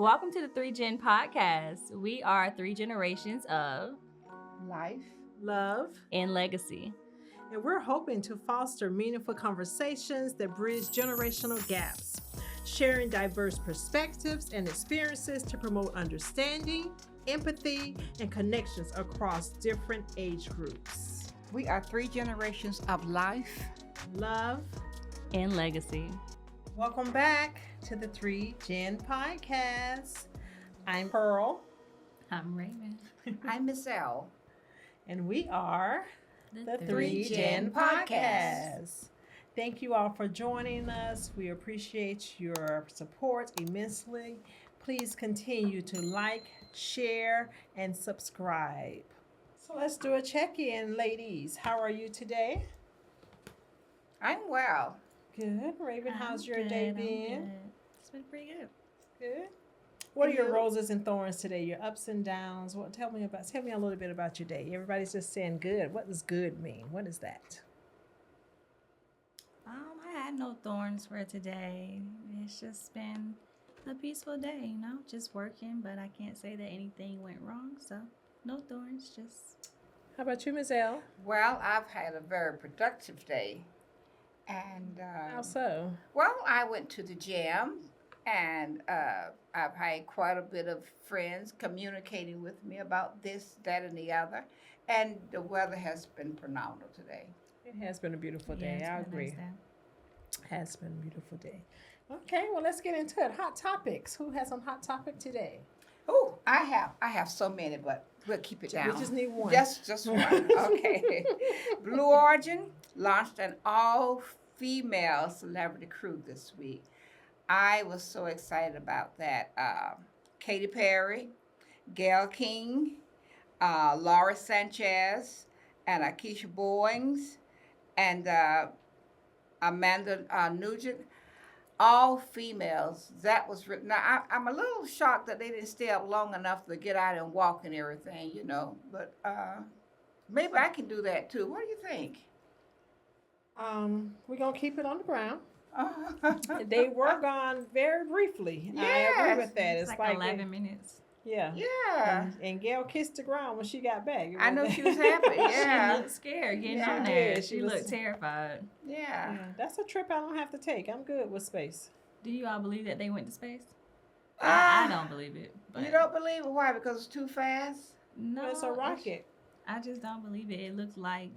Welcome to the 3Gen podcast. We are three generations of Life. Love, and legacy. and we're hoping to foster meaningful conversations that bridge generational gaps, sharing diverse perspectives and experiences to promote understanding, empathy, and connections across different age groups. We are three generations of life. Love, And legacy. welcome back to the 3Gen podcast. I'm Pearl, I'm Raymond. I'm Miss L. and we are the 3Gen 3Gen podcast. Thank you all for joining us. We appreciate your support immensely. Please continue to like, share, and subscribe. So let's do a check-in, ladies. How are you today? I'm well. Good. Raven, how's your day been? It's been pretty good. Good. What are your You? roses and thorns today? Your ups and downs? What? Tell me a little bit about your day. Everybody's just saying good. What does good mean? What is that? I had no thorns for today. It's just been a peaceful day, just working, but I can't say that anything went wrong, so no thorns, just How about you, Ms. L? Well, I've had a very productive day. And, How so? well, I went to the gym and I've had quite a bit of friends communicating with me about this, that, and the other. And the weather has been phenomenal today. It has been a beautiful day. it's I been a agree. nice day. Has been a beautiful day. Okay, well, let's get into it. Hot topics. Who has some hot topic today? Oh, I have so many, but we'll keep it down. We just need one. Just one. Okay. Blue Origin launched an all-female celebrity crew this week. I was so excited about that. Katy Perry, Gail King, Laura Sanchez, and Akeisha Bowings, and Amanda Nugent. All females. That was written. Now, I'm a little shocked that they didn't stay up long enough to get out and walk and everything, But maybe I can do that too. What do you think? We're gonna keep it on the ground. They were gone very briefly. I agree Yes. with that. It's like 11 minutes. Yeah. Yeah. And Gail kissed the ground when she got back. It I know was- she was happy. She Yeah. looked scared getting Yeah. on there. Yeah, She she was- looked terrified. Yeah. Yeah, that's a trip I don't have to take. I'm good with space. Do you all believe that they went to space? I Ah, don't believe it. But You don't believe it? Why? Because it's too fast? No, It's a rocket. I just don't believe it. It looked like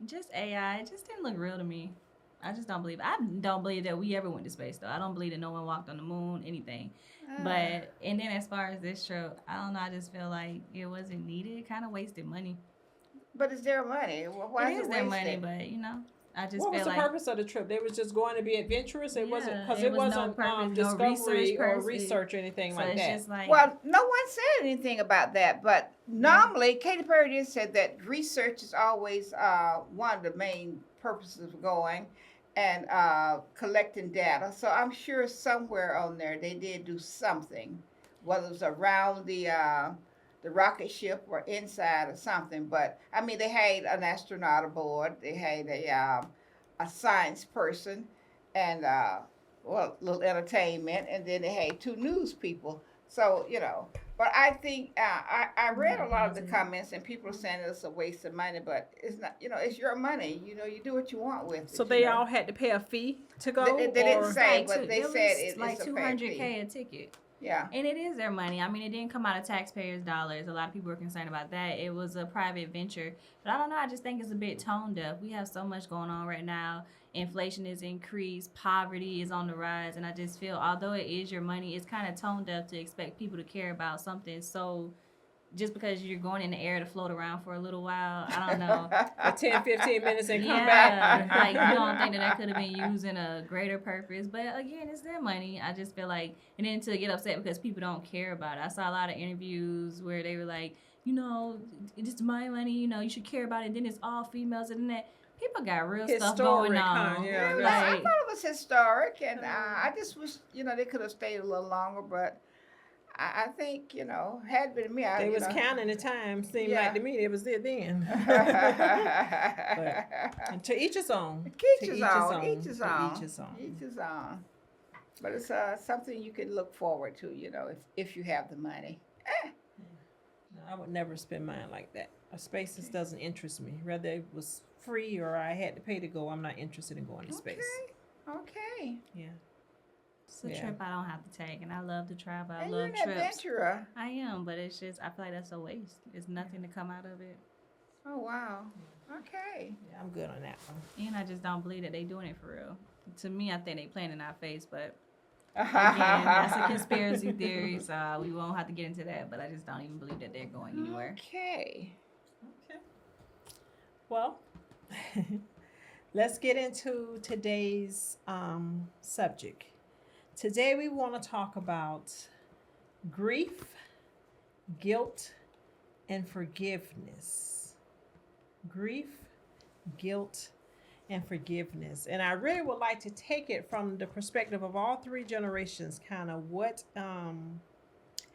just AI. It just didn't look real to me. I just don't believe it. I don't believe that we ever went to space though. I don't believe that no one walked on the moon, anything. Ah. But and then as far as this trip, I don't know. I just feel like it wasn't needed. It kind of wasted money. But it's their money. Why It is is it their wasted? money, but I just What was feel the like purpose of the trip? They was just going to be adventurous. It wasn't Yeah, because it it was no wasn't purpose, no discovery research or person. research or anything so like it's that. just like Well, no one said anything about that, but normally Katy Perry did said that research is always one of the main purposes of going and collecting data. So I'm sure somewhere on there they did do something, whether it was around the rocket ship or inside or something. But I mean, they had an astronaut aboard. They had a science person and well, little entertainment, and then they had two news people. So but I think I read a lot of the comments, and people are saying it's a waste of money, but it's not. It's your money. You do what you want with it. So they all had to pay a fee to go. They didn't or- say, like but they it said was like it's a $200K a ticket. Yeah. And it is their money. I mean, it didn't come out of taxpayers' dollars. A lot of people are concerned about that. It was a private venture. But I don't know. I just think it's a bit tone deaf. We have so much going on right now. Inflation is increased. Poverty is on the rise. And I just feel, although it is your money, it's kind of tone deaf to expect people to care about something so just because you're going in the air to float around for a little while. I don't know. for 10, 15 minutes and come Yeah, back. like you don't think that could have been used in a greater purpose, but again, it's their money. I just feel like, and then to get upset because people don't care about it. I saw a lot of interviews where they were like, it's my money. You should care about it. Then it's all females, and then that people got real stuff going Historic, on. huh? Yeah, I that's- thought it was historic, and I just wish they could have stayed a little longer, but I think, had been me, They was counting the time. Seemed Yeah. like to me it was there then. And to each his own. Each his own. To each his own. Each his own. But it's something you can look forward to, if you have the money. No, I would never spend mine like that. A spaces doesn't interest me. Whether it was free or I had to pay to go, I'm not interested in going to space. Okay. Yeah. It's a Yeah. trip I don't have to take, and I love to travel. I And you're love an trips. adventurer. I am, but it's just I feel like that's a waste. There's nothing to come out of it, Oh, wow. Okay. Yeah, I'm good on that one. and I just don't believe that they doing it for real. To me, I think they playing in our face, but again, Okay. that's a conspiracy theory, so we won't have to get into that. But I just don't even believe that they're going anywhere. Okay. Well, let's get into today's subject. Today we want to talk about grief, guilt, and forgiveness. Grief, guilt, and forgiveness. And I really would like to take it from the perspective of all three generations, kind of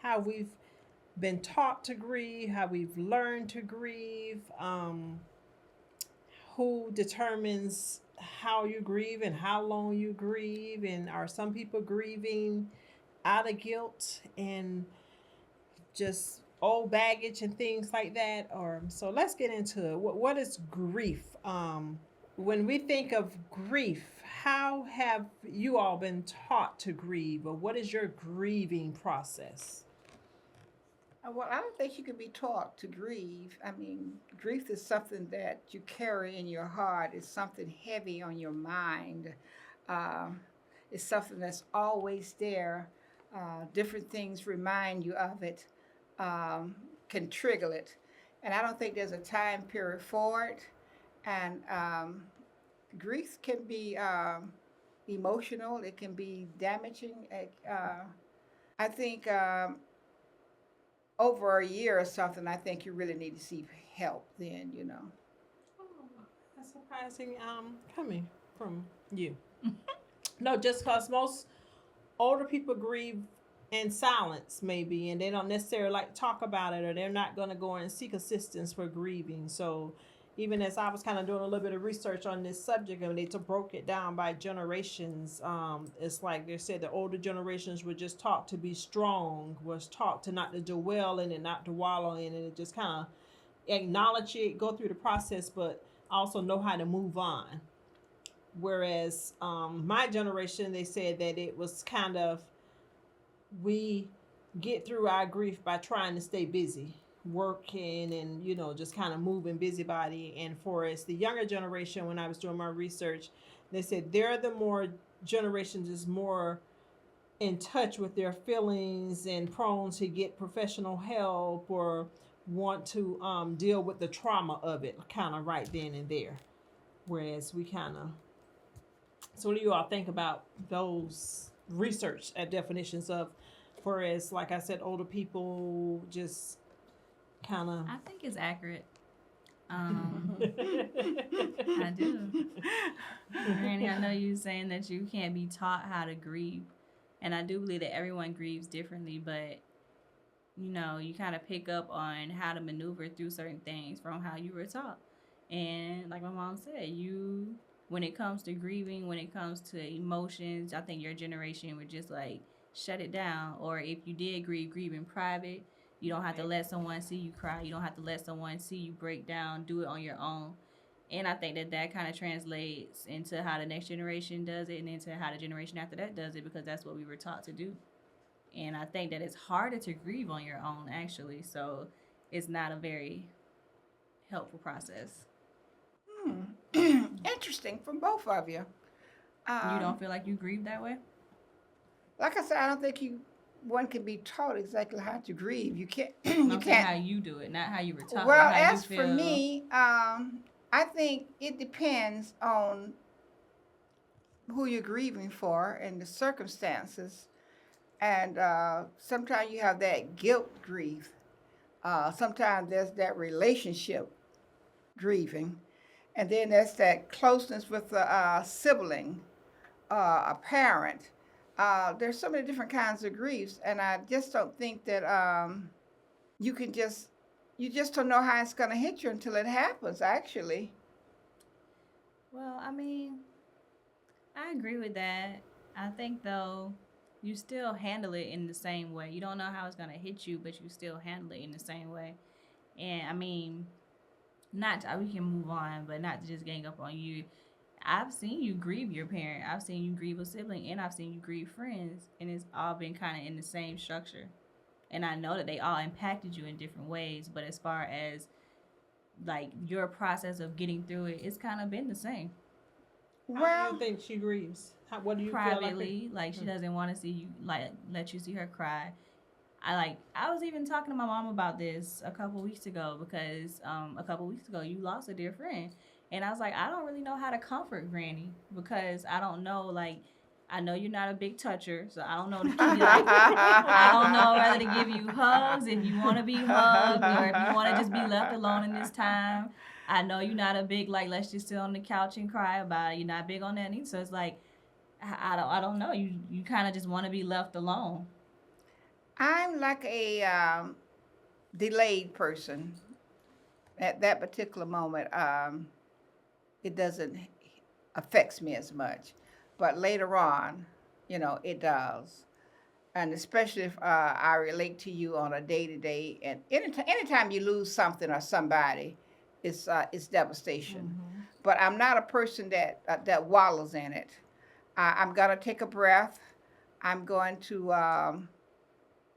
how we've been taught to grieve, how we've learned to grieve, who determines how you grieve and how long you grieve, and are some people grieving out of guilt and just old baggage and things like that? Or so let's get into it. What is grief? When we think of grief, how have you all been taught to grieve, or what is your grieving process? Well, I don't think you can be taught to grieve. I mean, grief is something that you carry in your heart. It's something heavy on your mind. Uh, it's something that's always there. Different things remind you of it, can trigger it. And I don't think there's a time period for it. And grief can be emotional. It can be damaging. I think over a year or something, I think you really need to seek help then. Oh, that's surprising coming from you. No, just because most older people grieve in silence, maybe, and they don't necessarily like to talk about it, or they're not going to go and seek assistance for grieving. So even as I was kind of doing a little bit of research on this subject, and they broke it down by generations, it's like they said the older generations were just taught to be strong, was taught to not to dwell in it, not to wallow in it, and just kind of acknowledge it, go through the process, but also know how to move on. Whereas my generation, they said that it was kind of, we get through our grief by trying to stay busy, working and just kind of moving, busybody. And for us, the younger generation, when I was doing my research, they said they're the more generations is more in touch with their feelings and prone to get professional help or want to deal with the trauma of it kind of right then and there. Whereas we kind of, so what do you all think about those research definitions of, whereas like I said, older people just kind of, I think it's accurate. I do. Granny, I know you saying that you can't be taught how to grieve, and I do believe that everyone grieves differently, but you kind of pick up on how to maneuver through certain things from how you were taught. And like my mom said, when it comes to grieving, when it comes to emotions, I think your generation would just like shut it down. Or if you did grieve in private. You don't have to let someone see you cry. You don't have to let someone see you break down. Do it on your own. And I think that kind of translates into how the next generation does it and into how the generation after that does it, because that's what we were taught to do. And I think that it's harder to grieve on your own, actually. So it's not a very helpful process. Interesting from both of you. You don't feel like you grieve that way? Like I said, I don't think one can be taught exactly how to grieve. You can't. I'm You saying can't. how you do it, not how you were taught. Well, but how as you for feel. me, I think it depends on who you're grieving for and the circumstances. And sometimes you have that guilt grief. Sometimes there's that relationship grieving. And then there's that closeness with a sibling, a parent. There's so many different kinds of griefs, and I just don't think that you just don't know how it's going to hit you until it happens, actually. Well, I mean, I agree with that. I think though, you still handle it in the same way. You don't know how it's gonna hit you, but you still handle it in the same way. And I mean, not to, we can move on, but not to just gang up on you. I've seen you grieve your parent. I've seen you grieve a sibling, and I've seen you grieve friends, and it's all been kind of in the same structure. And I know that they all impacted you in different ways, but as far as like your process of getting through it, it's kind of been the same. How do you Well, think she grieves? What do you feel like? Privately, like she doesn't want to see you, like let you see her cry. I was even talking to my mom about this a couple weeks ago because a couple weeks ago you lost a dear friend, and I was like, I don't really know how to comfort Granny because I don't know, like, I know you're not a big toucher, so I don't know to give you like, I don't know whether to give you hugs if you want to be hugged or if you want to just be left alone in this time. I know you're not a big like let's just sit on the couch and cry about it. You're not big on that either, so it's like I don't know. You kind of just want to be left alone. I'm like a delayed person at that particular moment. It doesn't affects me as much, but later on, it does. And especially if I relate to you on a day to day, and anytime you lose something or somebody, it's devastation. Mm-hmm. But I'm not a person that wallows in it. I'm gonna take a breath. I'm going to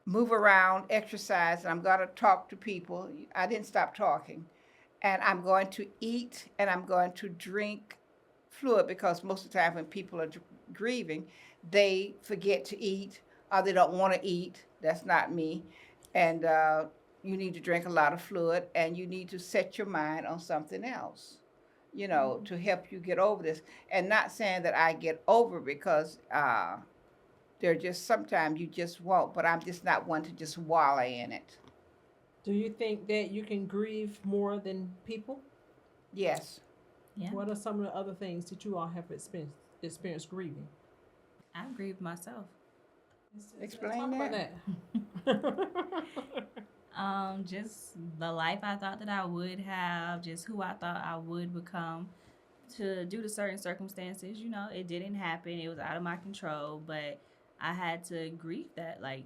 move around, exercise, and I'm going to talk to people. I didn't stop talking. And I'm going to eat and I'm going to drink fluid because most of the time when people are grieving, they forget to eat or they don't want to eat. That's not me. And you need to drink a lot of fluid and you need to set your mind on something else, to help you get over this. And not saying that I get over because there just sometimes you just won't, but I'm just not one to just wallow in it. Do you think that you can grieve more than people? Yes. Yeah, What are some of the other things that you all have experienced grieving? I grieved myself. Explain Talk about that. that. Just the life I thought that I would have, just who I thought I would become. To due to certain circumstances, it didn't happen. It was out of my control, but I had to grieve that. Like,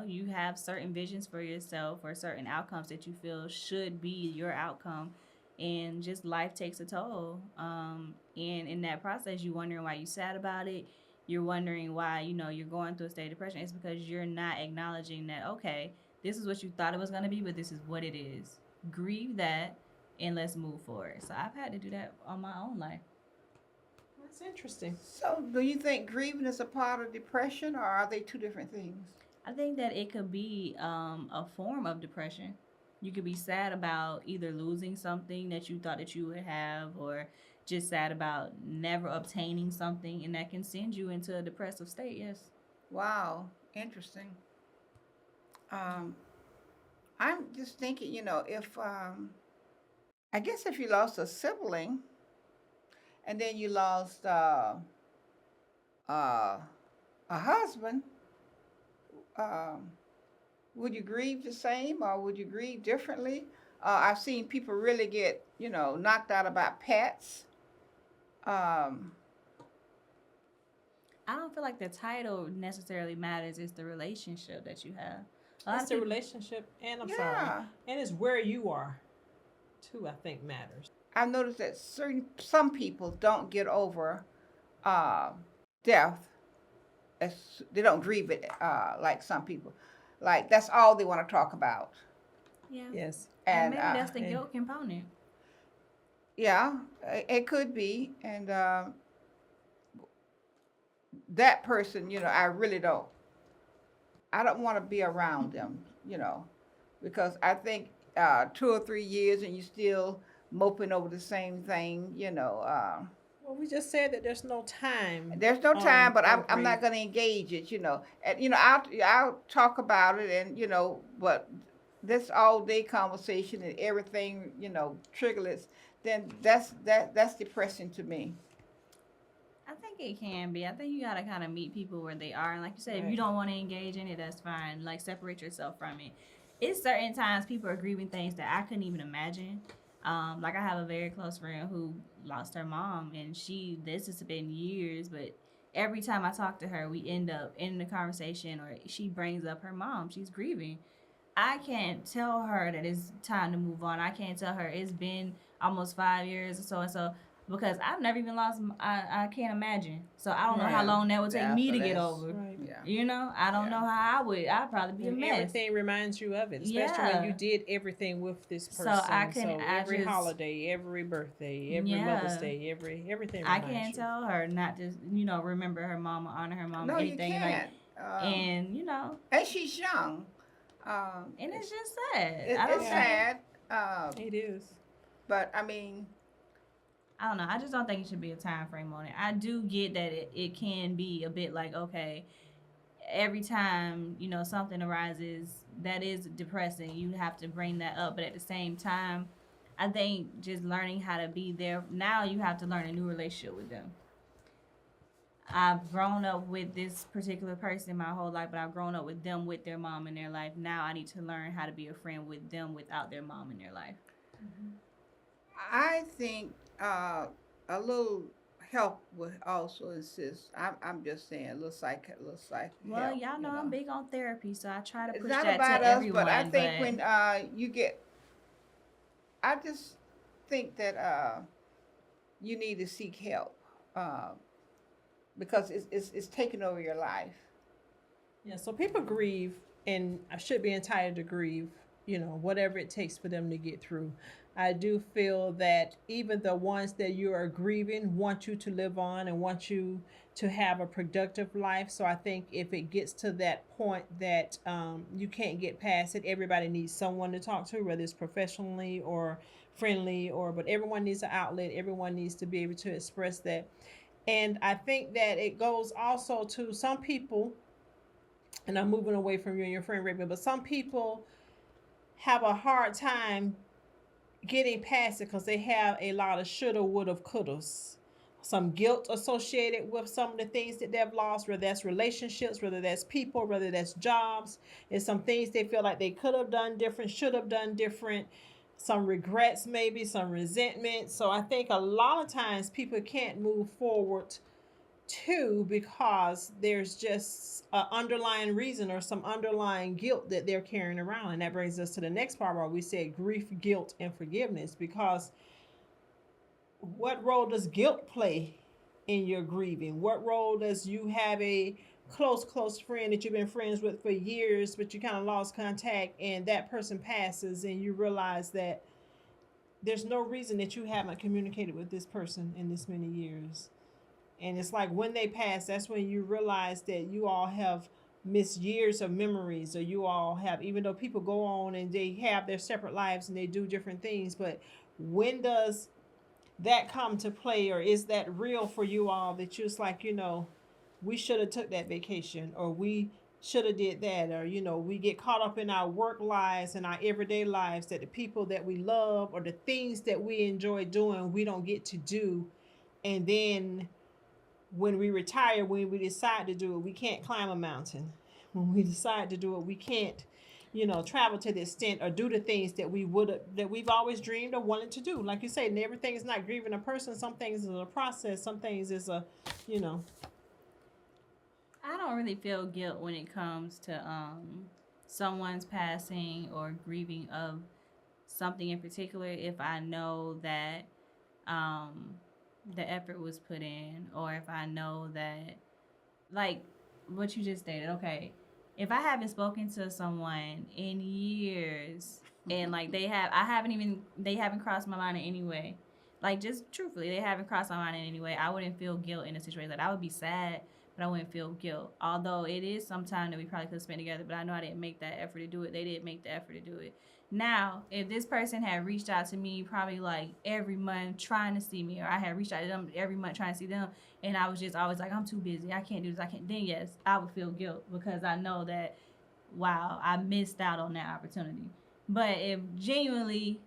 you have certain visions for yourself or certain outcomes that you feel should be your outcome, and just life takes a toll. And in that process, you're wondering why you sad about it. You're wondering why you're going through a state of depression. It's because you're not acknowledging that okay, this is what you thought it was gonna be, but this is what it is. Grieve that and let's move forward. So I've had to do that on my own life. That's interesting. So, do you think grieving is a part of depression, or are they two different things? I think that it could be a form of depression. You could be sad about either losing something that you thought that you would have, or just sad about never obtaining something, and that can send you into a depressive state. Yes. Wow, interesting. Um, I'm just thinking, if I guess if you lost a sibling and then you lost uh, a husband, um, would you grieve the same or would you grieve differently? I've seen people really get, knocked out about pets. Um, I don't feel like the title necessarily matters. It's the relationship that you have. A lot It's of the people, relationship, and I'm sorry, yeah, and it's where you are, too. I think matters. I've noticed that some people don't get over uh, death. They don't grieve it like some people. Like that's all they want to talk about. yeah, Yes. and And maybe that's the And guilt component. yeah, it could be. And that person, I really don't. I don't want to be around them, because I think 2 or 3 years and you still moping over the same thing, well, we just said that there's no time there's no time, but I'm, on I'm grief. not going to engage it. And I'll talk about it, and but this all day conversation and everything, triggerless, then that's depressing to me. I think it can be. I think you gotta kind of meet people where they are, and like you said, if you Right. don't want to engage in it, that's fine. Like separate yourself from it. It's certain times people are grieving things that I couldn't even imagine. Like I have a very close friend who lost her mom, and this has been years, but every time I talk to her, we end up in the conversation or she brings up her mom. She's grieving. I can't tell her that it's time to move on. I can't tell her it's been almost 5 years or so and so because I've never even lost. I can't imagine. So I don't know how Yeah, long that would take me to get that's over. Right. yeah, You know, I don't yeah. know how I would. I'd probably be a And mess. everything reminds you of it, especially when you Yeah. did everything with this So person. I can. So I every just. holiday, every birthday, every Mother's Yeah. Day, everything I reminds can't you. tell her not to, remember her mama, honor her mama, No, you anything like, can't. and And she's young. and it's just sad. It, I don't it's Yeah. think. sad. It is. But I mean, I don't know. I just don't think it should be a time frame on it. I do get that it can be a bit like, okay, every time something arises that is depressing, you have to bring that up. But at the same time, I think just learning how to be there now, you have to learn a new relationship with them. I've grown up with this particular person my whole life, but I've grown up with them with their mom in their life. Now I need to learn how to be a friend with them without their mom in their life. I think a little help would also assist. I'm just saying, a little psych Well, help. y'all know I'm big on therapy, so I try to It's push not that about to us, but I everyone. think But when you get, I just think that you need to seek help uh, because it's taking over your life. Yeah, so people grieve and I should be entitled to grieve, whatever it takes for them to get through. I do feel that even the ones that you are grieving want you to live on and want you to have a productive life. So I think if it gets to that point that you can't get past it, everybody needs someone to talk to, whether it's professionally or friendly, but everyone needs an outlet. Everyone needs to be able to express that. And I think that it goes also to some people, and I'm moving away from you and your friend Raven, but some people have a hard time getting past it because they have a lot of shoulda, woulda, couldas. Some guilt associated with some of the things that they've lost, whether that's relationships, whether that's people, whether that's jobs. And some things they feel like they could have done different, should have done different. Some regrets, maybe some resentment. So I think a lot of times people can't move forward too because there's just an underlying reason or some underlying guilt that they're carrying around. And that brings us to the next part where we said grief, guilt, and forgiveness. Because what role does guilt play in your grieving? What role does you have a close friend that you've been friends with for years, but you kind of lost contact and that person passes and you realize that there's no reason that you haven't communicated with this person in this many years? And it's like when they pass, that's when you realize that you all have missed years of memories, or you all have, even though people go on and they have their separate lives and they do different things, but when does that come to play, or is that real for you all that you're just like, we should have took that vacation, or we should have did that, or we get caught up in our work lives and our everyday lives that the people that we love or the things that we enjoy doing we don't get to do, and then when we retire, when we decide to do it, we can't climb a mountain. When we decide to do it, we can't, travel to the extent or do the things that we've always dreamed or wanted to do. Like you said, and everything is not grieving a person. Some things is a process. Some things is you know. I don't really feel guilt when it comes to someone's passing or grieving of something in particular if I know that um the effort was put in, or if I know that, like what you just stated, okay, if I haven't spoken to someone in years and like they haven't crossed my mind in any way, like just truthfully, they haven't crossed my mind in any way, I wouldn't feel guilt in a situation. Like I would be sad, but I wouldn't feel guilt. Although it is some time that we probably could have spent together, but I know I didn't make that effort to do it. They didn't make the effort to do it. Now, if this person had reached out to me probably like every month trying to see me, or I had reached out to them every month trying to see them, and I was just always like, I'm too busy, I can't do this, I can't, then yes, I would feel guilt because I know that, wow, I missed out on that opportunity. But if genuinely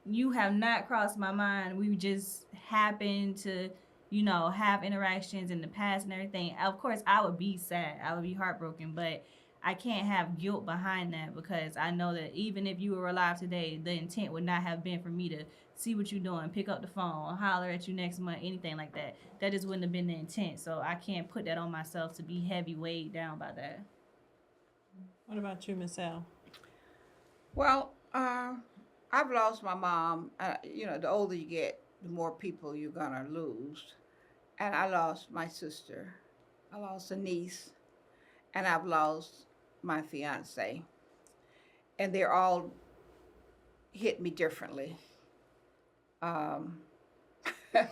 you have not crossed my mind, we just happened to, have interactions in the past and everything, of course, I would be sad. I would be heartbroken, but I can't have guilt behind that because I know that even if you were alive today, the intent would not have been for me to see what you're doing, pick up the phone, holler at you next month, anything like that. That just wouldn't have been the intent. So I can't put that on myself to be heavy weighed down by that. What about you, Miss L? Well, I've lost my mom. The older you get, the more people you're gonna lose. And I lost my sister. I lost a niece, and I've lost my fiance. And they're all hit me differently. Um, I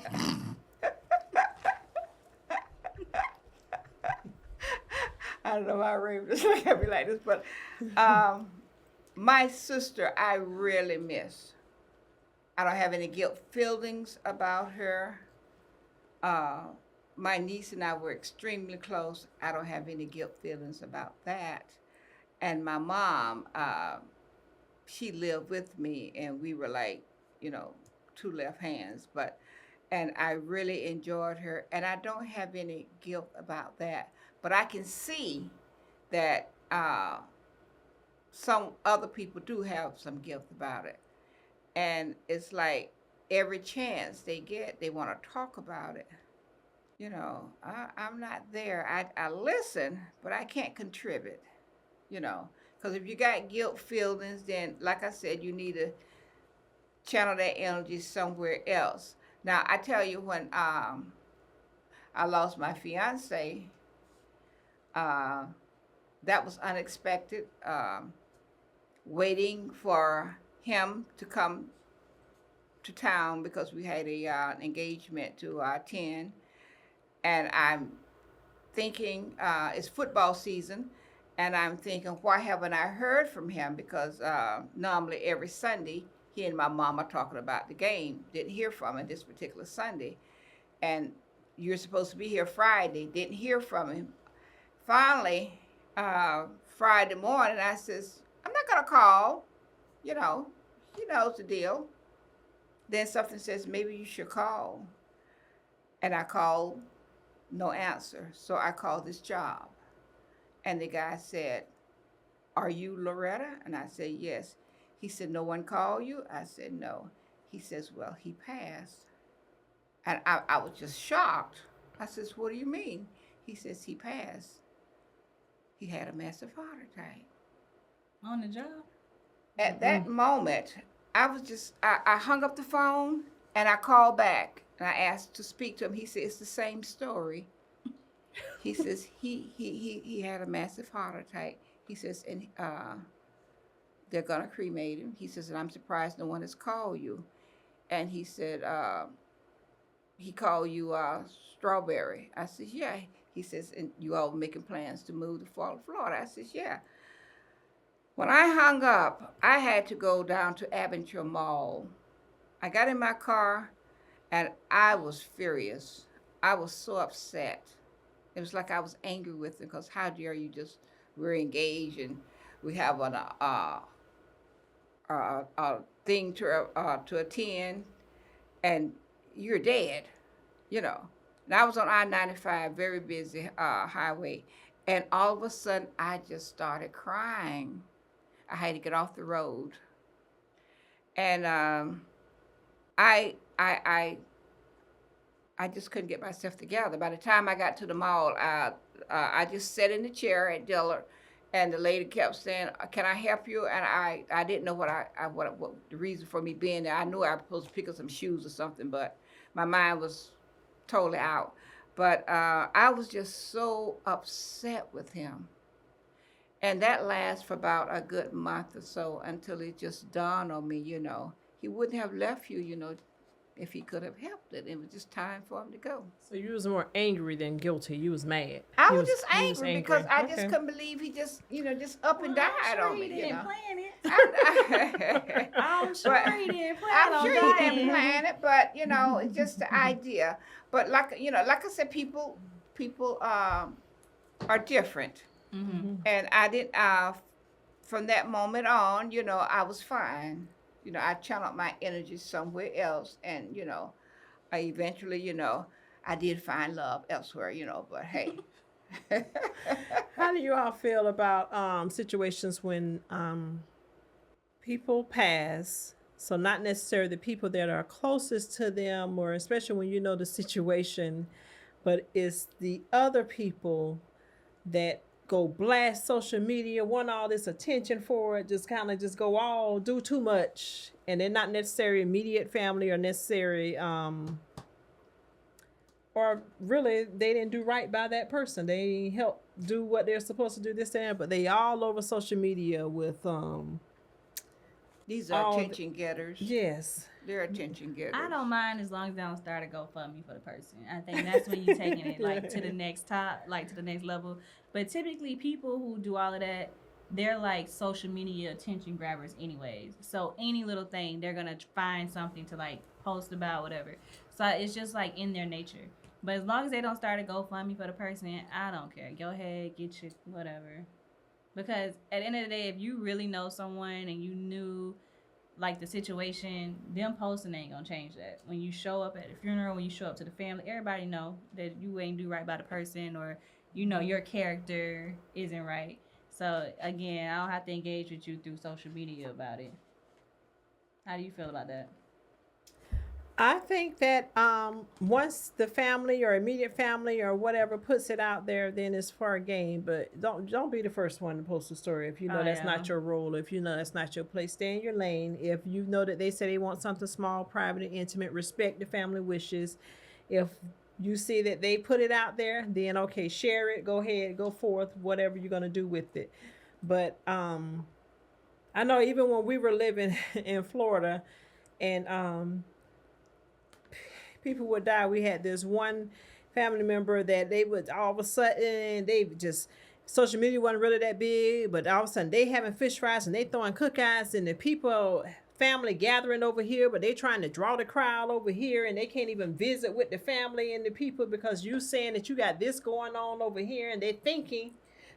don't know why Raven just look at me like this, but my sister, I really miss. I don't have any guilt feelings about her. Uh, my niece and I were extremely close. I don't have any guilt feelings about that. And my mom, she lived with me, and we were like, two left hands. And I really enjoyed her, and I don't have any guilt about that. But I can see that some other people do have some guilt about it. And it's like every chance they get, they want to talk about it. I'm not there. I listen, but I can't contribute, because if you got guilt feelings, then, like I said, you need to channel that energy somewhere else. Now, I tell you, when I lost my fiance, that was unexpected. Waiting for him to come to town because we had an engagement to attend, and I'm thinking it's football season, and I'm thinking, why haven't I heard from him? Because normally every Sunday, he and my mom are talking about the game. Didn't hear from him this particular Sunday, and you're supposed to be here Friday. Didn't hear from him. Finally, Friday morning, I says, I'm not gonna call. He knows the deal. Then something says, maybe you should call. And I called, no answer. So I called this job. And the guy said, are you Loretta? And I said, yes. He said, no one called you? I said, no. He says, well, he passed. And I was just shocked. I says, what do you mean? He says, he passed. He had a massive heart attack. On the job? At that moment, I hung up the phone and I called back and I asked to speak to him. He said, it's the same story. He says, he had a massive heart attack. He says, and they're going to cremate him. He says, and I'm surprised no one has called you. And he said, he called you Strawberry. I said, yeah. He says, and you all making plans to move to Florida? I says, yeah. When I hung up, I had to go down to Aventure Mall. I got in my car, and I was furious. I was so upset. It was like I was angry with him, because how dare you we're engaged, and we have a thing to attend, and you're dead, And I was on I-95, very busy highway, and all of a sudden, I just started crying. I had to get off the road, and I just couldn't get myself together. By the time I got to the mall, I just sat in the chair at Dillard, and the lady kept saying, "Can I help you?" And I didn't know what the reason for me being there. I knew I was supposed to pick up some shoes or something, but my mind was totally out. But I was just so upset with him. And that lasts for about a good month or so until it just dawned on me, he wouldn't have left you, if he could have helped it. It was just time for him to go. So you was more angry than guilty. You was mad. I was just angry because I just couldn't believe he just up and died on me. He didn't plan it. I'm sure he didn't plan I'm on sure dying. he didn't plan it, but it's just the idea. But like I said, people are different. Mm-hmm. And I didn't, from that moment on, I was fine. I channeled my energy somewhere else. And, I eventually, I did find love elsewhere, but hey. How do you all feel about situations when people pass So not necessarily the people that are closest to them, or especially when you know the situation, but it's the other people that go blast social media, want all this attention for it, just kind of just go all do too much, and they're not necessarily immediate family or necessary or really they didn't do right by that person. They help do what they're supposed to do this and that, but they all over social media with These are all attention getters. yes. They're attention getters. I don't mind as long as they don't start a GoFundMe for the person. I think that's when you're taking it like to the next top, like to the next level. But typically, people who do all of that, they're like social media attention grabbers, anyways. So any little thing, they're gonna find something to like post about, whatever. So it's just like in their nature. But as long as they don't start a GoFundMe for the person, I don't care. Go ahead, get your whatever. Because at the end of the day, if you really know someone and you knew like the situation, them posting ain't gonna change that. When you show up at the funeral, when you show up to the family, everybody know that you ain't do right by the person, or you know your character isn't right. So again, I don't have to engage with you through social media about it. How do you feel about that? I think that once the family or immediate family or whatever puts it out there, then it's for a game. But don't be the first one to post a story if you know that's not your role. If you know that's not your place, stay in your lane. If you know that they say they want something small, private, and intimate, respect the family wishes. If you see that they put it out there, then okay, share it. Go ahead, go forth, whatever you're gonna do with it. But I know even when we were living in Florida, and people would die. We had this one family member that they would all of a sudden they just social media wasn't really that big, but all of a sudden they having fish fries and they throwing cookouts and the people family gathering over here, but they trying to draw the crowd over here and they can't even visit with the family and the people because you saying that you got this going on over here and they thinking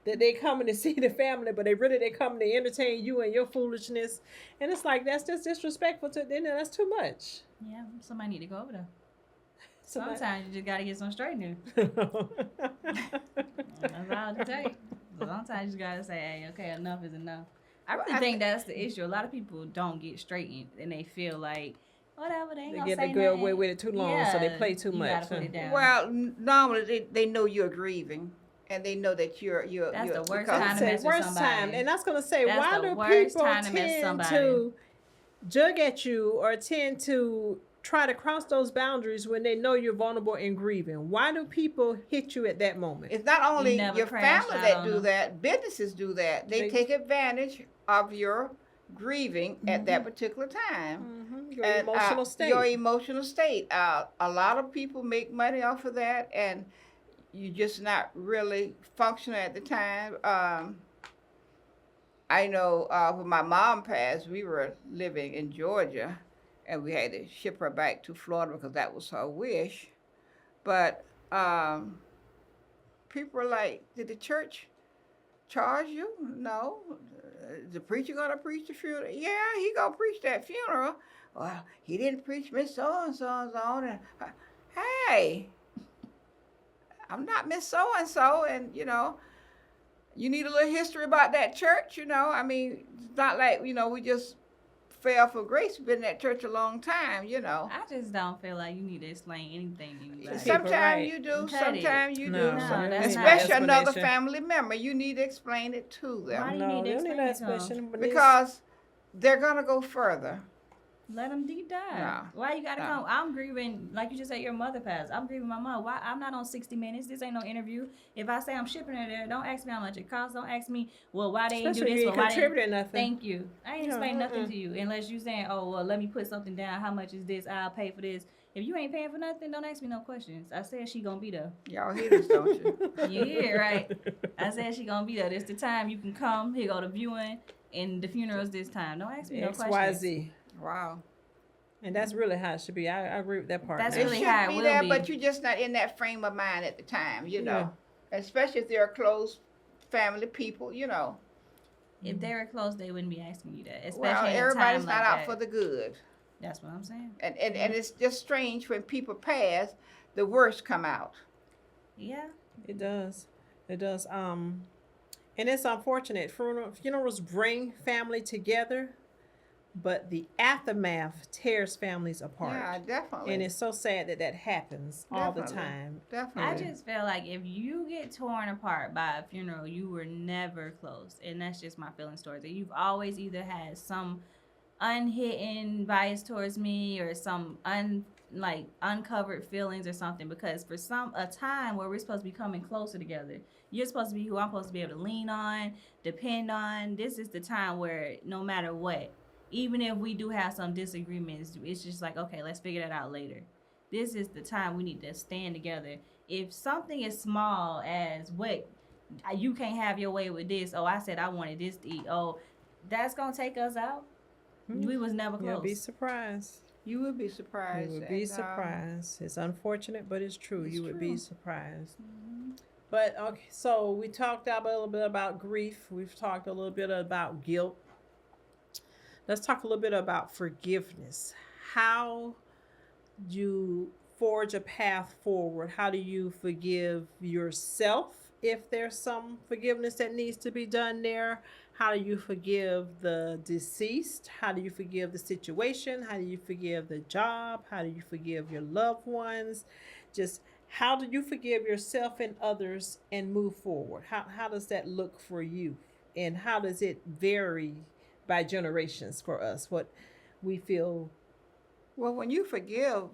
that they coming to see the family, but they coming to entertain you and your foolishness. And it's like that's just disrespectful to them. That's too much. Yeah, somebody need to go over there. Somebody- Sometimes you just gotta get some straightening. That's all it takes. Sometimes you just gotta say, "Hey, okay, enough is enough." I really think that's the issue. A lot of people don't get straightened, and they feel like whatever they ain't They gonna get say the go nothing. away with it too long, so they play too you much. Gotta put it down. Well, normally they know you're grieving, and they know that you're. That's you're, the worst because- time to mess with worst somebody. time, and I was gonna say, That's why the do worst people time to mess tend somebody. to jug at you or tend to try to cross those boundaries when they know you're vulnerable and grieving? Why do people hit you at that moment? It's not only never your crashed family out that on do them. that; businesses do that. They take advantage of your grieving at that particular time. Your And, emotional state. Your emotional state. A lot of people make money off of that, and you're just not really functional at the time. I know when my mom passed, we were living in Georgia, and we had to ship her back to Florida because that was her wish. But people were like, "Did the church charge you?" No. The preacher gonna preach the funeral? Yeah, he gonna preach that funeral. Well, he didn't preach Miss So and So and so. And hey, I'm not Miss So and So, and you need a little history about that church. I mean, it's not like we just fell for grace. We've been in that church a long time. I just don't feel like you need to explain anything to anybody. Sometimes right. you do. Cut it. Sometimes you No, do. no, Some- that's not especially another explanation. family member, you need to explain it to them. Why do you No, need to they don't need explain no it to 'em? explanation. But it's- Because they're gonna go further. Let them deep dive. No. Why you gotta No. come? I'm grieving, like you just said, your mother passed. I'm grieving my mom. Why? I'm not on 60 Minutes. This ain't no interview. If I say I'm shipping her there, don't ask me how much it costs. Don't ask me, well, why they ain't do especially this, if or you why they contributed nothing. Thank you. I ain't Yeah, explain nothing to you unless you saying, oh, well, let me put something down. How much is this? I'll pay for this. If you ain't paying for nothing, don't ask me no questions. I said she gonna be there. Y'all hear this, don't you? You hear, right? I said she gonna be there. This the time you can come. Here go the viewing and the funerals this time. Don't ask me no questions. XYZ. Wow. And that's really how it should be. I agree with that part. That's now. It really should how it be will there, be. but you're just not in that frame of mind at the time, Yeah. Especially if they're close family people, If they were close, they wouldn't be asking you that. Especially Well, in a everybody's time not like out that. for the good. That's what I'm saying. And it's just strange when people pass, the worst come out. Yeah. It does. It does. And it's unfortunate. Funerals bring family together, but the aftermath tears families apart. Yeah, And definitely. it's so sad that that happens all the Definitely. time. I Definitely. And just feel like if you get torn apart by a funeral, you were never close. And that's just my feelings towards it. You've always either had some unhidden bias towards me or some uncovered feelings or something, because for some a time where we're supposed to be coming closer together, you're supposed to be who I'm supposed to be able to lean on, depend on. This is the time where no matter what, even if we do have some disagreements, it's just like, okay, let's figure that out later. This is the time we need to stand together. If something as small as what, you can't have your way with this, oh, I said I wanted this to eat, oh, that's gonna take us out. We was never you'll be close. surprised. You would be You surprised, would be and surprised. It's unfortunate, but it's true. it's You would be true. surprised. Mhm. But okay, so we talked a little bit about grief. We've talked a little bit about guilt. Let's talk a little bit about forgiveness. How you forge a path forward. How do you forgive yourself if there's some forgiveness that needs to be done there? How do you forgive the deceased? How do you forgive the situation? How do you forgive the job? How do you forgive your loved ones? Just how do you forgive yourself and others and move forward? How does that look for you? And how does it vary by generations for us? What we feel. Well, when you forgive,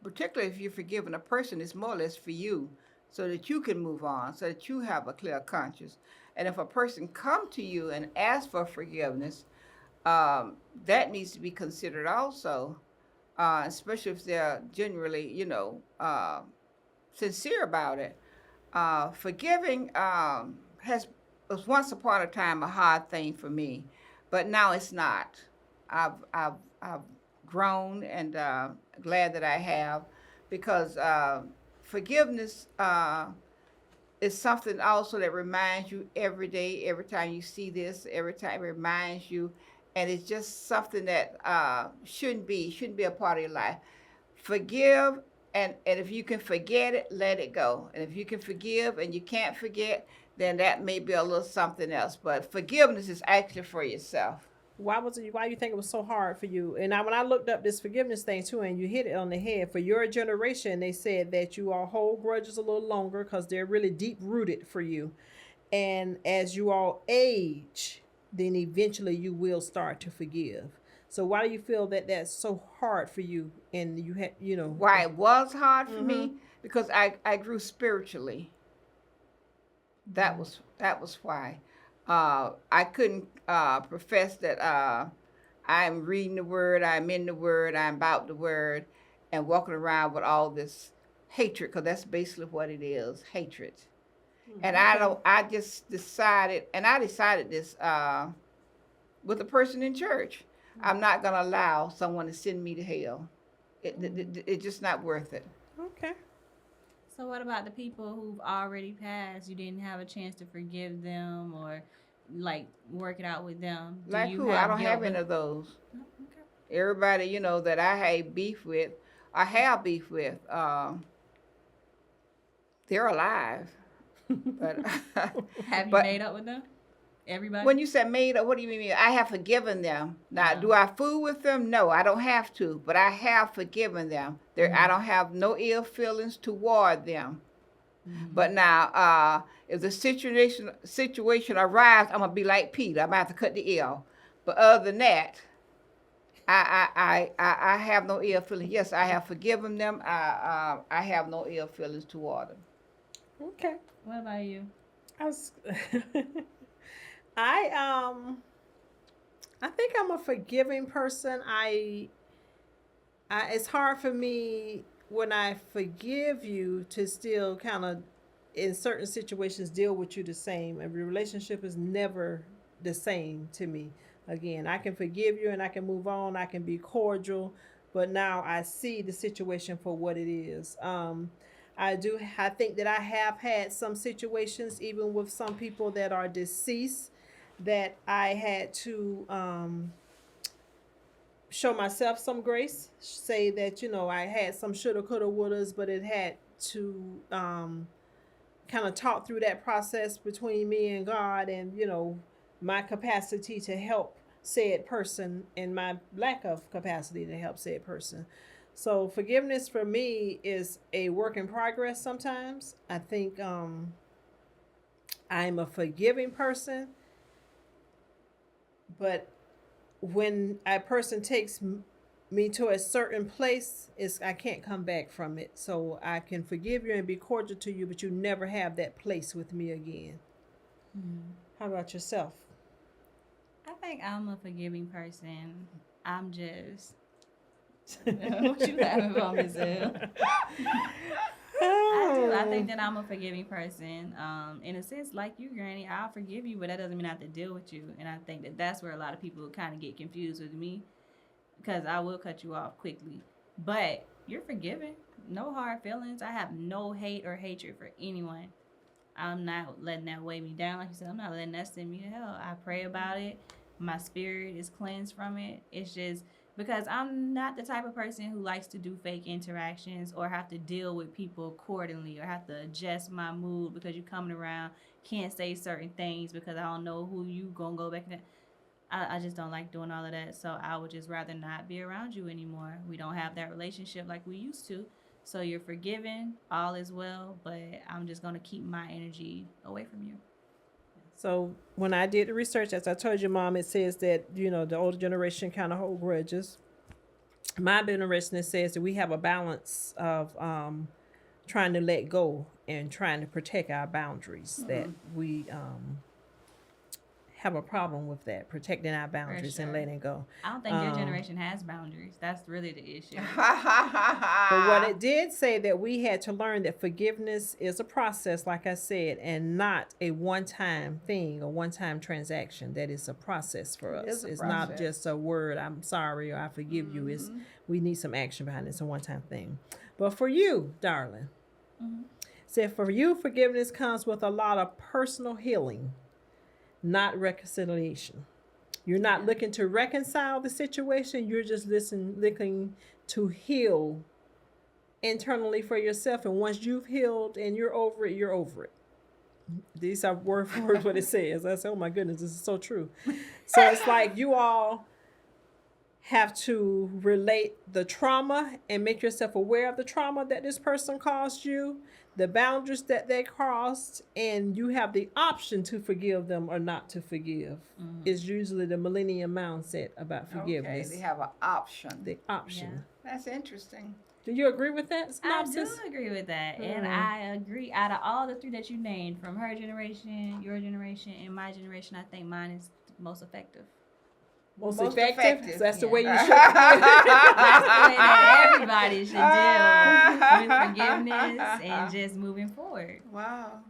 particularly if you're forgiving a person, it's more or less for you, so that you can move on, so that you have a clear conscience. And if a person come to you and ask for forgiveness, that needs to be considered also, especially if they're genuinely, sincere about it. Forgiving has was once upon a time a hard thing for me, but now it's not. I've grown, and glad that I have, because forgiveness is something also that reminds you every day, every time you see this, every time it reminds you, and it's just something that shouldn't be a part of your life. Forgive, and if you can forget it, let it go. And if you can forgive and you can't forget, then that may be a little something else. But forgiveness is actually for yourself. Why you think it was so hard for you? And when I looked up this forgiveness thing too, and you hit it on the head. For your generation, they said that you all hold grudges a little longer because they're really deep rooted for you. And as you all age, then eventually you will start to forgive. So why do you feel that that's so hard for you? And you had, Why it was hard for mm-hmm. me, because I grew spiritually. That was why. I couldn't profess that I'm reading the word, I'm in the word, I'm about the word, and walking around with all this hatred, because that's basically what it is, hatred. And I Okay. don't. I just decided, and I decided this with a person in church. I'm not gonna allow someone to send me to hell. It's just not worth it. Okay. So what about the people who've already passed? You didn't have a chance to forgive them or like work it out with them. Do Like you who? I have don't guilt have with? any of those. Oh, okay. Everybody, that I had beef with, I have beef with. They're alive, but Have you but made up with them? Everybody? when you say made up, what do you mean? I have forgiven them. Now, Uh, do I fool with them? No, I don't have to, but I have forgiven them. I mm-hmm. don't have no ill feelings toward them. Mm-hmm. But now, if the situation arrives, I'm gonna be like Peter. I'm gonna have to cut the ill. But other than that, I have no ill feelings. Yes, I have forgiven them. I have no ill feelings toward them. Okay. What about you? I was. I I think I'm a forgiving person. It's hard for me when I forgive you to still kind of, in certain situations, deal with you the same. Every relationship is never the same to me. Again, I can forgive you and I can move on. I can be cordial, but now I see the situation for what it is. I do. I think that I have had some situations, even with some people that are deceased, that I had to show myself some grace. Say that I had some shoulda, coulda, wouldas, but it had to kind of talk through that process between me and God, and my capacity to help said person and my lack of capacity to help said person. So forgiveness for me is a work in progress sometimes. I think I'm a forgiving person, but when a person takes me to a certain place, is I can't come back from it. So I can forgive you and be cordial to you, but you never have that place with me again. How about yourself? I think I'm a forgiving person. I'm just. What you laughing for, Miss L? I do. I think that I'm a forgiving person. In a sense, like you, Granny, I'll forgive you, but that doesn't mean I have to deal with you. And I think that that's where a lot of people kind of get confused with me, because I will cut you off quickly. But you're forgiven. No hard feelings. I have no hate or hatred for anyone. I'm not letting that weigh me down. Like you said, I'm not letting that send me to hell. I pray about it. My spirit is cleansed from it. It's just because I'm not the type of person who likes to do fake interactions or have to deal with people accordingly or have to adjust my mood because you're coming around, can't say certain things because I don't know who you gonna go back and I just don't like doing all of that. So I would just rather not be around you anymore. We don't have that relationship like we used to. So you're forgiven, all is well, but I'm just gonna keep my energy away from you. So when I did the research, as I told you, Mom, it says that, the older generation kind of hold grudges. My generation, it says that we have a balance of trying to let go and trying to protect our boundaries. That we have a problem with that, protecting our boundaries and sure. letting go. I don't think your generation has boundaries. That's really the issue. But what it did say that we had to learn that forgiveness is a process, like I said, and not a one-time thing, a one-time transaction. That is a process for It us. is a It's not process. just a word, I'm sorry, or I forgive you. It's we need some action behind it. It's a one-time thing. But for you, darling, said for you, forgiveness comes with a lot of personal healing, not reconciliation. You're not looking to reconcile the situation. You're just looking to heal internally for yourself. And once you've healed and you're over it, you're over it. These are word for word what it says. I said, oh my goodness, this is so true. So it's like you all have to relate the trauma and make yourself aware of the trauma that this person caused you, the boundaries that they crossed, and you have the option to forgive them or not to forgive. Is usually the millennium mindset about forgiveness. Okay, they have an option. The option. That's interesting. Do you agree with that, I synopsis? do agree with that. And I agree. Out of all the three that you named, from her generation, your generation, and my generation, I think mine is the most effective. Most effective. So that's the way you Yeah. should. That's the way that everybody should deal with forgiveness and just moving forward. Wow.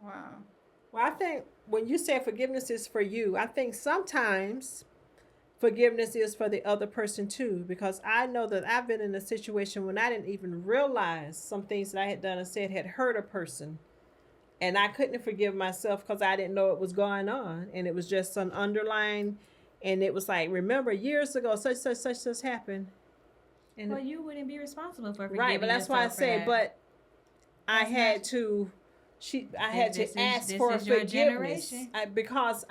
Well, I think when you say forgiveness is for you, I think sometimes forgiveness is for the other person too, because I know that I've been in a situation when I didn't even realize some things that I had done and said had hurt a person, and I couldn't forgive myself because I didn't know it was going on, and it was just an underlying, and it was like, remember years ago such happened. And Well, you wouldn't be responsible for forgiving right, but that's why I yourself for say, that. but I That's had not- to. I had This to is- ask this for is your forgiveness generation. because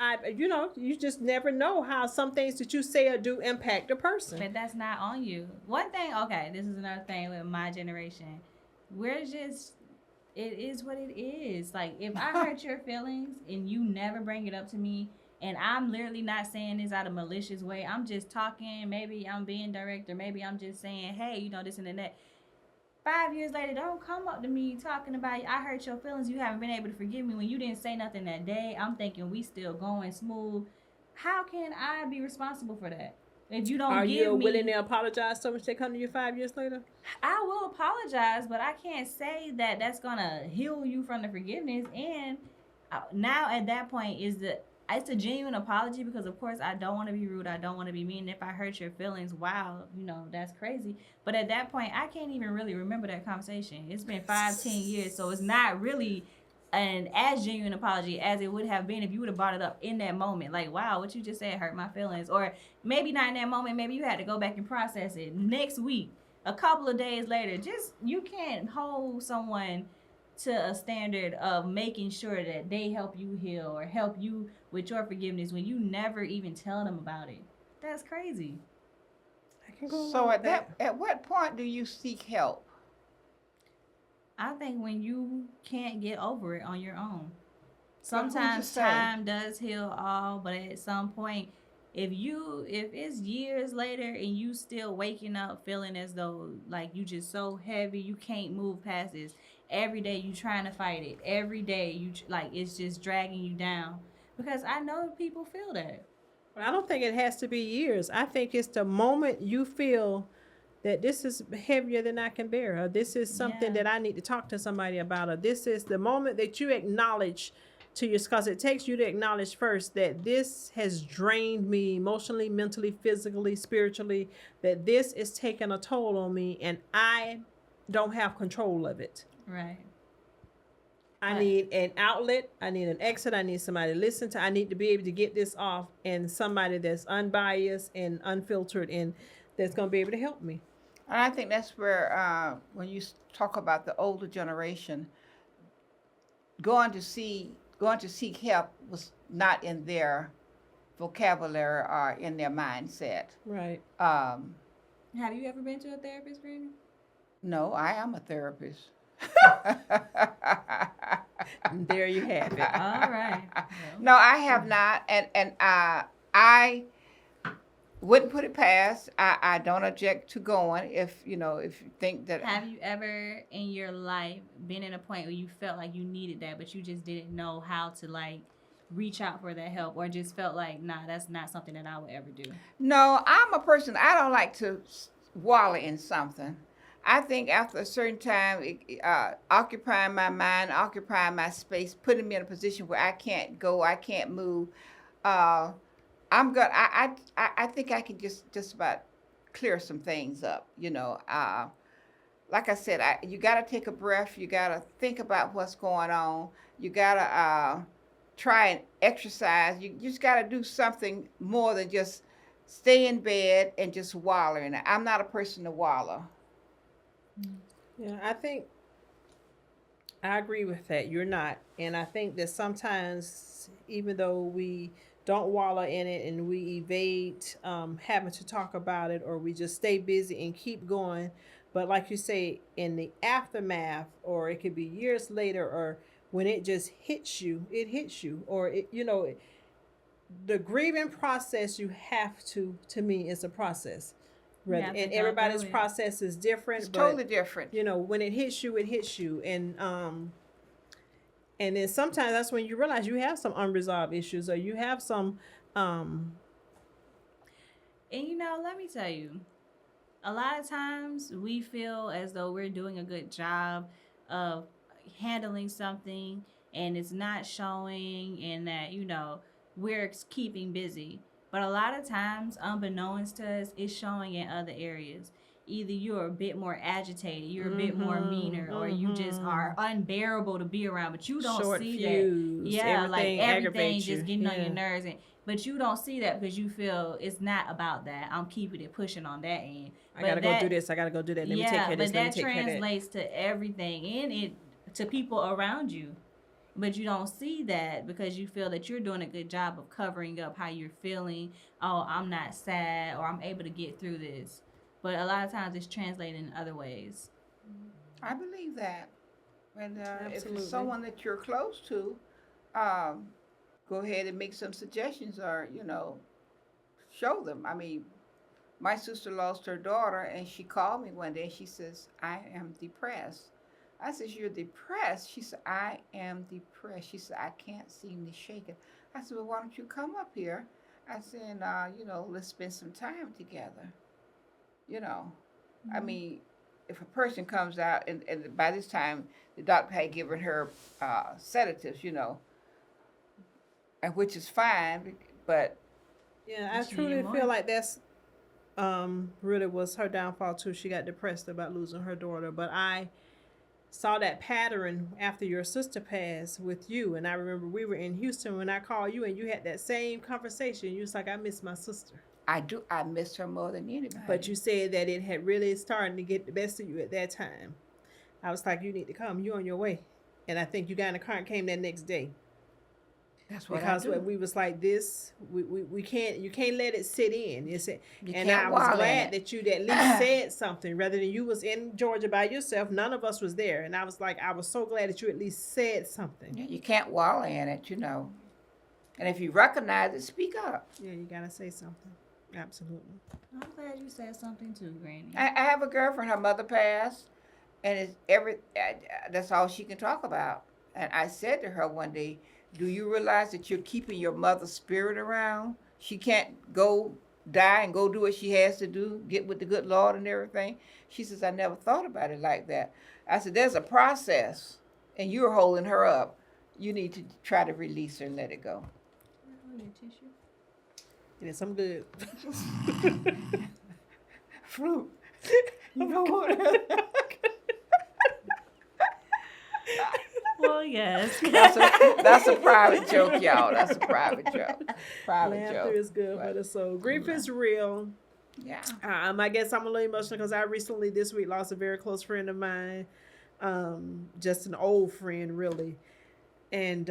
you just never know how some things that you say or do impact a person. But that's not on you. One thing, okay, this is another thing with my generation. We're just, it is what it is. Like, if I hurt your feelings and you never bring it up to me, and I'm literally not saying this out of malicious way, I'm just talking, maybe I'm being direct, or maybe I'm just saying, hey, this and that. 5 years later, don't come up to me talking about, I hurt your feelings, you haven't been able to forgive me when you didn't say nothing that day. I'm thinking we still going smooth. How can I be responsible for that? If you don't Are give you me, willing to apologize so much they come to you 5 years later? I will apologize, but I can't say that that's gonna heal you from the forgiveness. And now at that point it's a genuine apology, because of course I don't want to be rude, I don't want to be mean. If I hurt your feelings, wow, that's crazy. But at that point I can't even really remember that conversation. It's been 5-10 years, so it's not really an as genuine apology as it would have been if you would have brought it up in that moment. Like, wow, what you just said hurt my feelings. Or maybe not in that moment, maybe you had to go back and process it next week, a couple of days later. Just, you can't hold someone to a standard of making sure that they help you heal or help you with your forgiveness when you never even tell them about it. That's crazy. I can go along So with that. at what point do you seek help? I think when you can't get over it on your own. But who's to Sometimes say? time does heal all, but at some point, if it's years later and you still waking up feeling as though like you just so heavy you can't move past this, every day you trying to fight it, every day like it's just dragging you down, because I know people feel that. But I don't think it has to be years. I think it's the moment you feel that this is heavier than I can bear, or this is something Yeah. that I need to talk to somebody about, or this is the moment that you acknowledge to your, because it takes you to acknowledge first that this has drained me emotionally, mentally, physically, spiritually, that this is taking a toll on me and I don't have control of it. Right. I But need an outlet. I need an exit. I need somebody to listen to. I need to be able to get this off, and somebody that's unbiased and unfiltered and that's going to be able to help me. And I think that's where, when you talk about the older generation, going to seek help was not in their vocabulary or in their mindset. Right. have you ever been to a therapist, Brandon? No, I am a therapist. And there you have it. All right. Well, No, I have not, and I wouldn't put it past. I don't object to going if if you think that. have you ever in your life been in a point where you felt like you needed that, but you just didn't know how to like reach out for that help, or just felt like, nah, that's not something that I would ever do? No, I'm a person. I don't like to wallow in something. I think after a certain time, occupying my mind, occupying my space, putting me in a position where I can't go, I can't move. Uh, I'm good. I think I can just about clear some things up. Like I said, you got to take a breath. You got to think about what's going on. You got to try and exercise. You just got to do something more than just stay in bed and just wallowing. I'm not a person to wallow. Yeah, I think I agree with that. You're not. And I think that sometimes, even though we don't wallow in it and we evade having to talk about it, or we just stay busy and keep going, but like you say, in the aftermath, or it could be years later, or when it just hits you, it hits you. Or, the grieving process, you have to me, is a process. You have to And go everybody's through it. process is different. It's but totally different. when it hits you, it hits you. And then sometimes that's when you realize you have some unresolved issues, or you have some And let me tell you, a lot of times we feel as though we're doing a good job of handling something and it's not showing, and that, we're keeping busy. But a lot of times, unbeknownst to us, it's showing in other areas. Either you're a bit more agitated, you're a bit more meaner, or you just are unbearable to be around, but you don't short see fuse. that. Yeah, like Everything everything aggravates just you. getting on Yeah. your nerves. But you don't see that because you feel it's not about that. I'm keeping it pushing on that end. I gotta go do this. I gotta go do that. Let me take care of this. But Let me that take care of that. translates to everything in it, to people around you. But you don't see that because you feel that you're doing a good job of covering up how you're feeling. Oh, I'm not sad, or I'm able to get through this. But a lot of times it's translated in other ways. I believe that. And if Absolutely. it's someone that you're close to, um, go ahead and make some suggestions, or show them. I mean, my sister lost her daughter, and she called me one day. She says, "I am depressed." I said, "You're depressed?" She said, "I am depressed." She said, "I can't seem to shake it." I said, "Well, why don't you come up here?" I said, "Let's spend some time together." I mean, if a person comes out, and by this time the doctor had given her sedatives, and which is fine, but Yeah, I She truly needed feel more. like that's really was her downfall too. She got depressed about losing her daughter, but I saw that pattern after your sister passed with you. And I remember we were in Houston when I called you, and you had that same conversation. You was like, "I miss my sister," I miss her more than anybody. but you said that it had really started to get the best of you at that time. I was like, "You need to come. You on your way." And I think you got in the car and came that next day. That's what Because I do. we was like this, we can't, you can't let it sit in. You said, You and can't I was wallow in glad it. that you'd at least said something rather than you was in Georgia by yourself. None of us was there, and I was like, I was so glad that you at least said something. You can't wallow in it, you know. And if you recognize it, speak up. Yeah, you gotta say something. Absolutely. I'm glad you said something too, Granny. I have a girlfriend, her mother passed, and that's all she can talk about. And I said to her one day, do you realize that you're keeping your mother's spirit around? She can't go die and go do what she has to do, get with the good Lord and everything. She says, I never thought about it like that. I said, there's a process, and you're holding her up. You need to try to release her and let it go. Tissue. Yeah, some good. Fruit. You know what? Well, yes. That's a private joke, y'all. That's a private joke. Private Laughter joke. is good for Right. the soul. Grief is real. Yeah. I guess I'm a little emotional because I recently this week lost a very close friend of mine, just an old friend really, and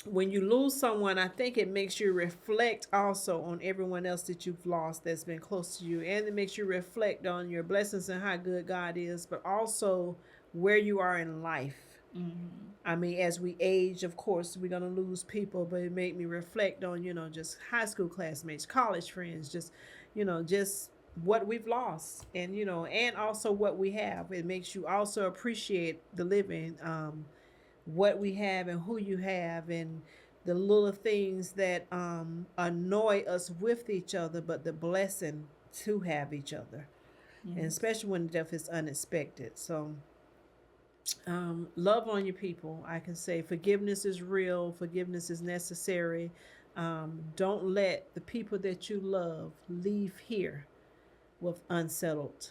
when you lose someone, I think it makes you reflect also on everyone else that you've lost that's been close to you, and it makes you reflect on your blessings and how good God is, but also where you are in life. I mean, as we age, of course, we're gonna lose people, but it made me reflect on, just high school classmates, college friends, just, just what we've lost, and and also what we have. It makes you also appreciate the living, what we have and who you have, and the little things that annoy us with each other, but the blessing to have each other, and especially when death is unexpected. So love on your people. I can say forgiveness is real. Forgiveness is necessary. Don't let the people that you love leave here with unsettled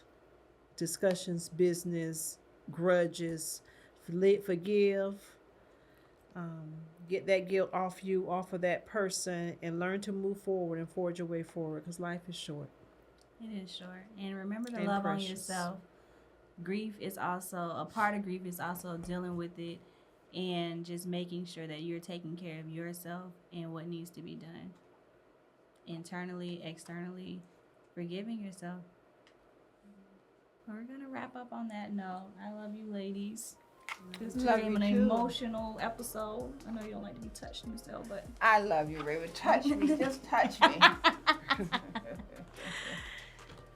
discussions, business, grudges. Forgive. Get that guilt off you, off of that person, and learn to move forward and forge your way forward, because life is short. It is short. And remember to And love on precious. yourself. Grief is also a part of grief is also dealing with it and just making sure that you're taking care of yourself and what needs to be done internally, externally, forgiving yourself. We're gonna wrap up on that note. I love you, ladies. This Love became you an too. emotional episode. I know you don't like to be touched, Michelle, but I love you, Raven. Touch me. Just touch me.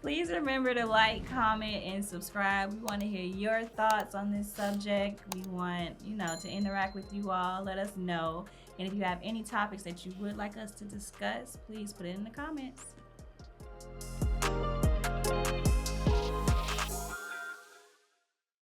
please remember to like, comment, and subscribe. We want to hear your thoughts on this subject. We want, to interact with you all. Let us know. And if you have any topics that you would like us to discuss, please put it in the comments.